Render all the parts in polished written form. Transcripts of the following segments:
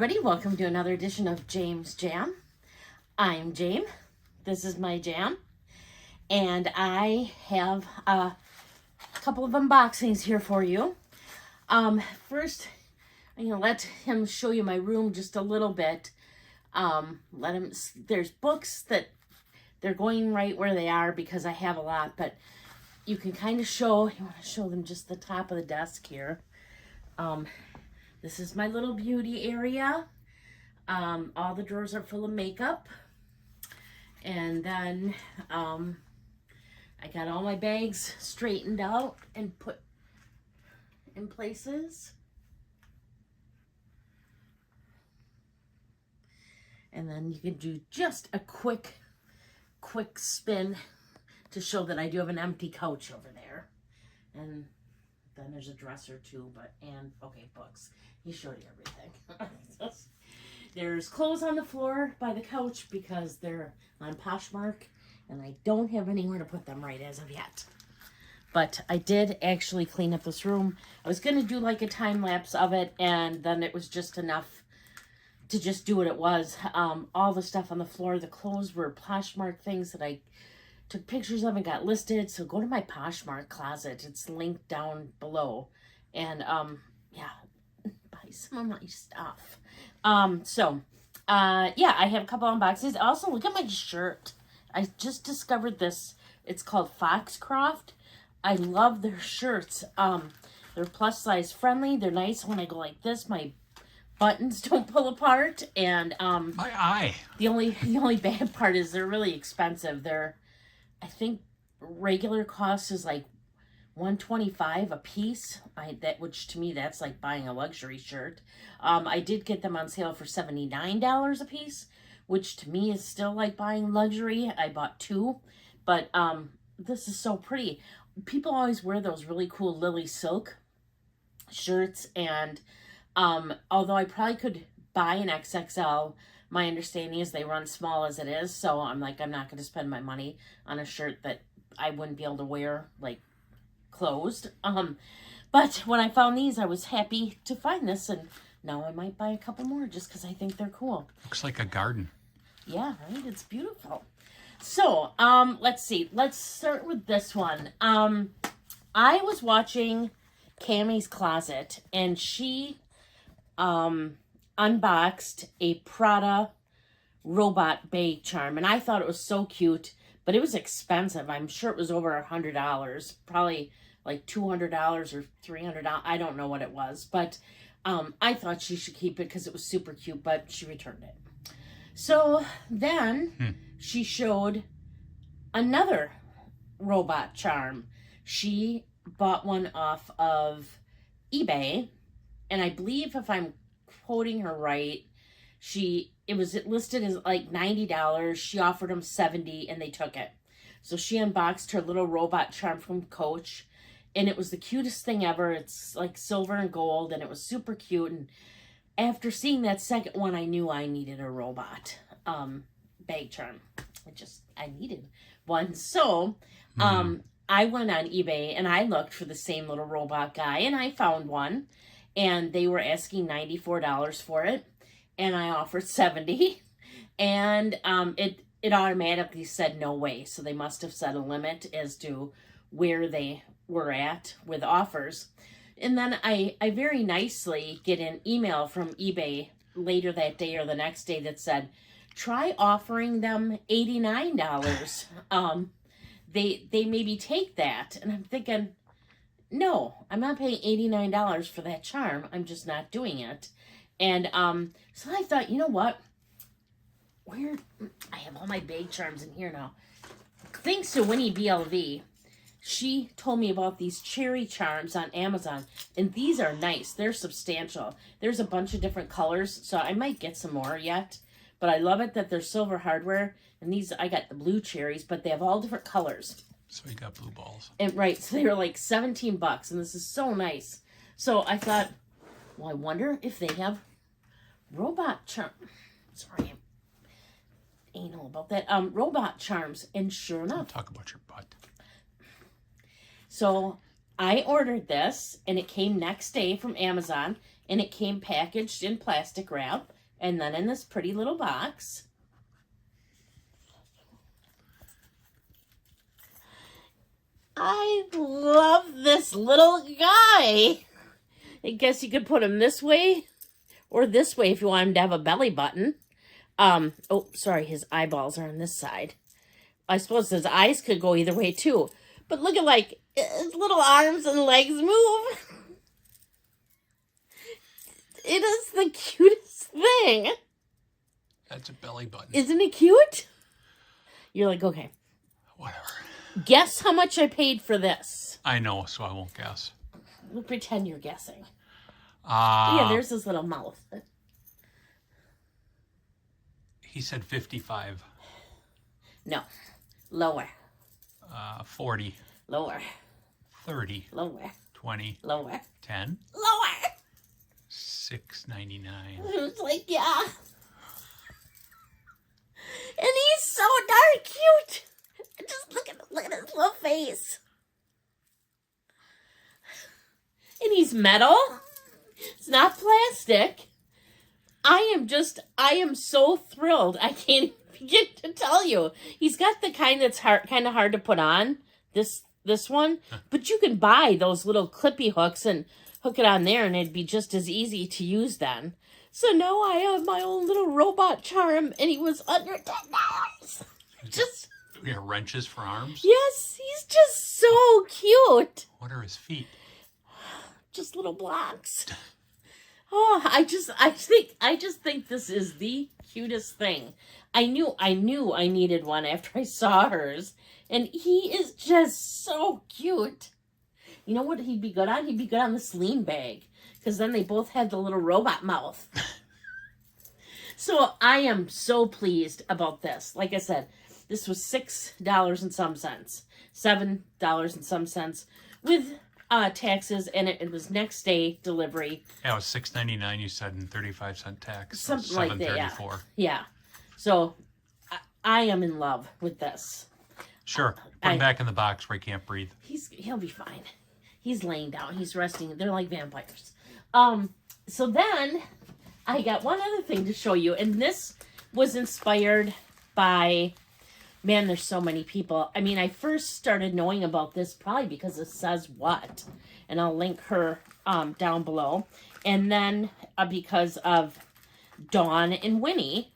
everybody, welcome to another edition of James Jam. I'm Jam. This is my jam. And I have a couple of unboxings here for you. First, I'm going to let him show you my room just a little bit. There's books that they're going right where they are because I have a lot, but you can kind of show, you want to show them just the top of the desk here. This is my little beauty area. All the drawers are full of makeup. And then I got all my bags straightened out and put in places. And then you can do just a quick spin to show that I do have an empty couch over there. And then there's a dresser too, books. He showed you everything. There's clothes on the floor by the couch because they're on Poshmark and I don't have anywhere to put them right as of yet. But I did actually clean up this room. I was going to do like a time lapse of it, and then it was just enough to just do what it was. All the stuff on the floor, the clothes were Poshmark things that I took pictures of and got listed. So go to my Poshmark closet. It's linked down below. And yeah, buy some of my stuff. Yeah, I have a couple unboxings. Also, look at my shirt. I just discovered this. It's called Foxcroft. I love their shirts. They're plus size friendly. They're nice when I go like this. My buttons don't pull apart. And my eye. The only bad part is they're really expensive. I think regular cost is like $125 a piece. Which to me that's like buying a luxury shirt. I did get them on sale for $79 a piece, which to me is still like buying luxury. I bought two, but this is so pretty. People always wear those really cool Lily silk shirts, and although I probably could buy an XXL, my understanding is they run small as it is, so I'm not going to spend my money on a shirt that I wouldn't be able to wear like closed. But when I found these, I was happy to find this, and now I might buy a couple more just because I think they're cool. Looks like a garden. Yeah, right? It's beautiful. So, let's see. Let's start with this one. I was watching Cammie's Closet, and she unboxed a Prada robot bag charm, and I thought it was so cute, but it was expensive. I'm sure it was over $100, probably like $200 or $300. I don't know what it was, but I thought she should keep it because it was super cute, but she returned it. So then she showed another robot charm. She bought one off of eBay, and I believe if I'm quoting her right, it was listed as like $90. She offered them $70 and they took it. So she unboxed her little robot charm from Coach, and it was the cutest thing ever. It's like silver and gold, and it was super cute. And after seeing that second one, I knew I needed a robot bag charm. I needed one. So I went on eBay and I looked for the same little robot guy, and I found one, and they were asking $94 for it, and I offered $70, and it automatically said no way. So they must have set a limit as to where they were at with offers. And then I very nicely get an email from eBay later that day or the next day that said, try offering them $89. They maybe take that. And I'm thinking, no, I'm not paying $89 for that charm. I'm just not doing it. And so I thought, you know what? I have all my bag charms in here now. Thanks to Winnie BLV, she told me about these cherry charms on Amazon, and these are nice. They're substantial. There's a bunch of different colors, so I might get some more yet. But I love it that they're silver hardware, and these, I got the blue cherries, but they have all different colors. So you got blue balls. And right, so they were like $17, and this is so nice. So I thought, well, I wonder if they have robot charm. Sorry, I'm anal about that. Robot charms, and sure enough. Don't talk about your butt. So I ordered this, and it came next day from Amazon, And it came packaged in plastic wrap and then in this pretty little box. I love this little guy. I guess you could put him this way or this way if you want him to have a belly button. Oh, sorry, his eyeballs are on this side. I suppose his eyes could go either way too. But look at like his little arms and legs move. It is the cutest thing. That's a belly button. Isn't it cute? You're like, okay. Whatever. Guess how much I paid for this. I know, so I won't guess. We'll pretend you're guessing. Yeah, there's his little mouth. He said 55. No. Lower. 40. Lower. 30. Lower. 20. Lower. 10. Lower. $6.99. It was like, yeah. And he's so darn cute. Just look at his little face. And he's metal. It's not plastic. I am so thrilled. I can't even begin to tell you. He's got the kind that's kind of hard to put on, this one. But you can buy those little clippy hooks and hook it on there, and it'd be just as easy to use then. So now I have my own little robot charm, and he was under $10. Just... We got wrenches for arms? Yes, he's just so cute. What are his feet? Just little blocks. Oh, I just think this is the cutest thing. I knew I needed one after I saw hers, and he is just so cute. You know what he'd be good on? He'd be good on the Celine bag, because then they both had the little robot mouth. So I am so pleased about this. Like I said, this was $6 and some cents, $7 and some cents with taxes, and it was next day delivery. Yeah, it was $6.99. You said, and 35-cent tax. So Something like that. $7.34. Yeah. So I am in love with this. Sure. Put him back in the box where he can't breathe. He'll be fine. He's laying down. He's resting. They're like vampires. So then I got one other thing to show you, and this was inspired by. Man, there's so many people. I mean, I first started knowing about this probably because it says what. And I'll link her down below. And then because of Dawn and Winnie.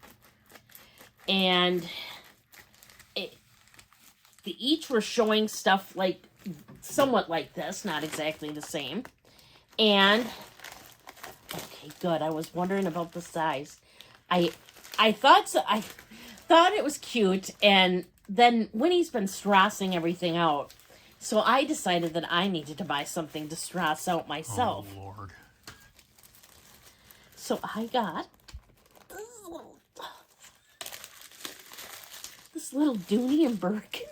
And they each were showing stuff like, somewhat like this. Not exactly the same. And, okay, good. I was wondering about the size. I thought so. I thought it was cute, and then Winnie's been strassing everything out, so I decided that I needed to buy something to strass out myself. Oh, Lord. So I got this little Dooney and Bourke.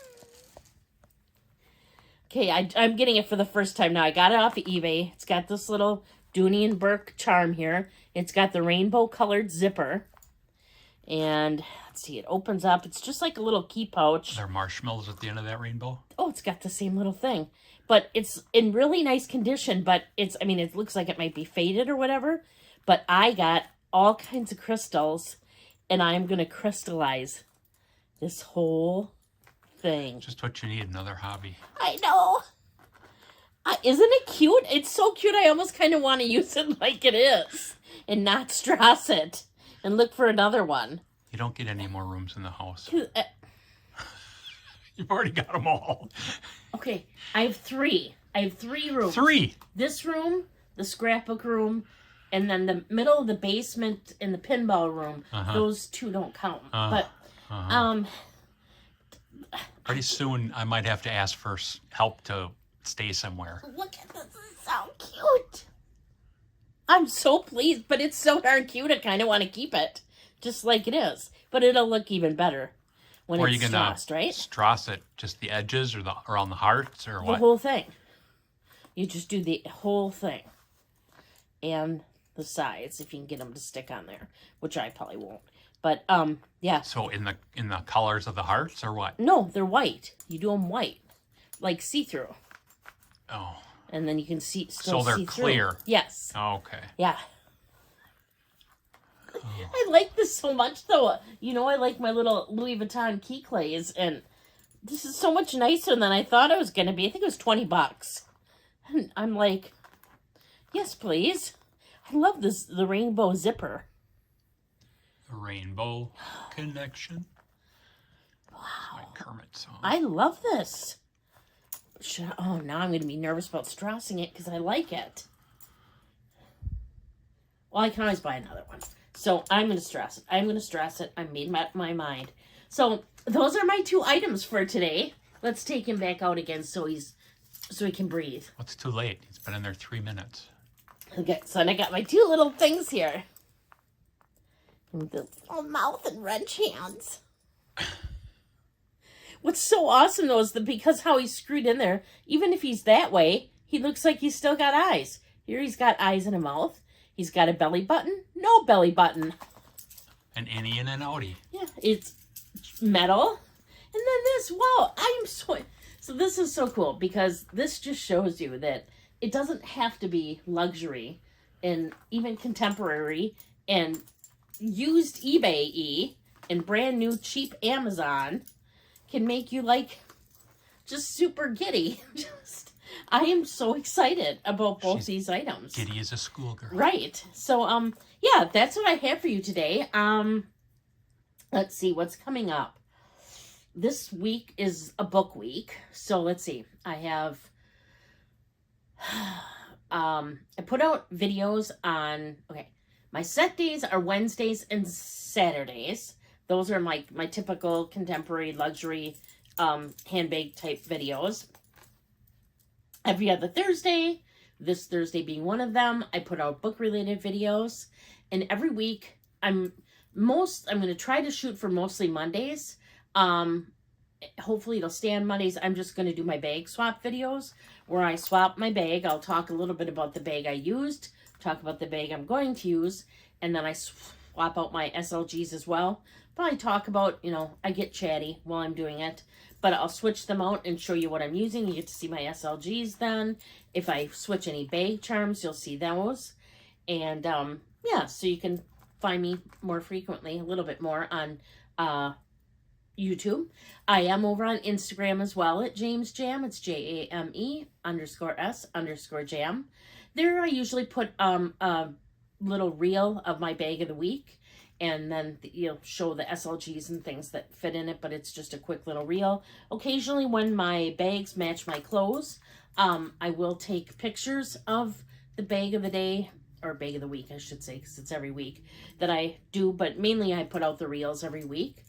Okay, I'm getting it for the first time now. I got it off of eBay. It's got this little Dooney and Bourke charm here. It's got the rainbow-colored zipper. And let's see, it opens up. It's just like a little key pouch. Are there marshmallows at the end of that rainbow? Oh, it's got the same little thing. But it's in really nice condition. But it looks like it might be faded or whatever. But I got all kinds of crystals. And I'm going to crystallize this whole thing. Just what you need, another hobby. I know. Isn't it cute? It's so cute. I almost kind of want to use it like it is. And not strass it. And look for another one. You don't get any more rooms in the house. You've already got them all. Okay, I have three. I have 3 rooms. 3? This room, the scrapbook room, and then the middle of the basement and the pinball room. Those 2 don't count. But, pretty soon I might have to ask for help to stay somewhere. Look at this. It's so cute. I'm so pleased, but it's so darn cute. I kind of want to keep it just like it is. But it'll look even better when it's strassed, right? Strass it just the edges or around the hearts or what? The whole thing. You just do the whole thing. And the sides, if you can get them to stick on there, which I probably won't. But, yeah. So in the colors of the hearts or what? No, they're white. You do them white. Like see-through. Oh. and then you can still So they're see through. clear. Yes. Okay. Yeah. I like this so much, though. You know, I like my little Louis Vuitton key clays, and this is so much nicer than I thought it was going to be. I think it was $20. And I'm like, yes, please. I love the rainbow zipper. The Rainbow Connection. Wow. That's my Kermit song. I love this. Oh, now I'm going to be nervous about strassing it because I like it. Well, I can always buy another one. So I'm going to stress it. I'm going to stress it. I made up my mind. So those are my 2 items for today. Let's take him back out again so he can breathe. Well, it's too late. He's been in there 3 minutes. Okay, so I got my 2 little things here. With the little mouth and wrench hands. What's so awesome, though, is that because how he's screwed in there, even if he's that way, he looks like he's still got eyes. Here he's got eyes and a mouth. He's got a belly button. No belly button. An innie and an outie. Yeah, it's metal. And then this, wow, so this is so cool because this just shows you that it doesn't have to be luxury and even contemporary and used eBay and brand new cheap Amazon can make you like just super giddy. I am so excited about both these items. Giddy as a schoolgirl. Right. So yeah, that's what I have for you today. Let's see what's coming up. This week is a book week. So let's see. I have I put out videos on my set days are Wednesdays and Saturdays. Those are my typical contemporary luxury handbag type videos. Every other Thursday, this Thursday being one of them, I put out book related videos. And every week I'm going to try to shoot for mostly Mondays. Hopefully it'll stay on Mondays. I'm just going to do my bag swap videos where I swap my bag. I'll talk a little bit about the bag I used, talk about the bag I'm going to use, and then I swap out my SLGs as well. Probably talk about, I get chatty while I'm doing it, but I'll switch them out and show you what I'm using. You get to see my SLGs then. If I switch any bag charms, you'll see those. And yeah, so you can find me more frequently, a little bit more on YouTube. I am over on Instagram as well at James Jam. It's JAME_S_Jam. There I usually put a little reel of my bag of the week, and then you'll show the SLGs and things that fit in it, but it's just a quick little reel. Occasionally when my bags match my clothes, I will take pictures of the bag of the day, or bag of the week, I should say, because it's every week that I do, but mainly I put out the reels every week.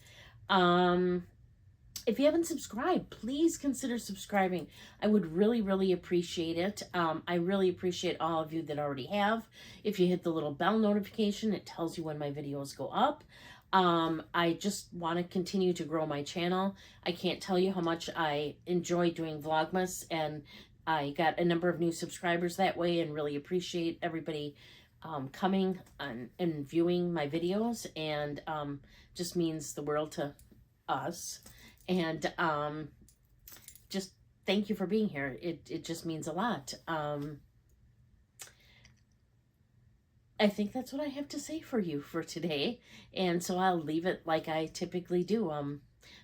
If you haven't subscribed, please consider subscribing. I would really, really appreciate it. I really appreciate all of you that already have. If you hit the little bell notification, it tells you when my videos go up. I just want to continue to grow my channel. I can't tell you how much I enjoy doing Vlogmas, and I got a number of new subscribers that way, and really appreciate everybody coming and viewing my videos, and just means the world to us. And just thank you for being here. It just means a lot. I think that's what I have to say for you for today, and so I'll leave it like I typically do.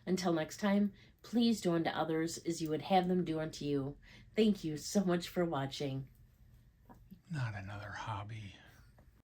Until next time, please do unto others as you would have them do unto you. Thank you so much for watching. Not another hobby.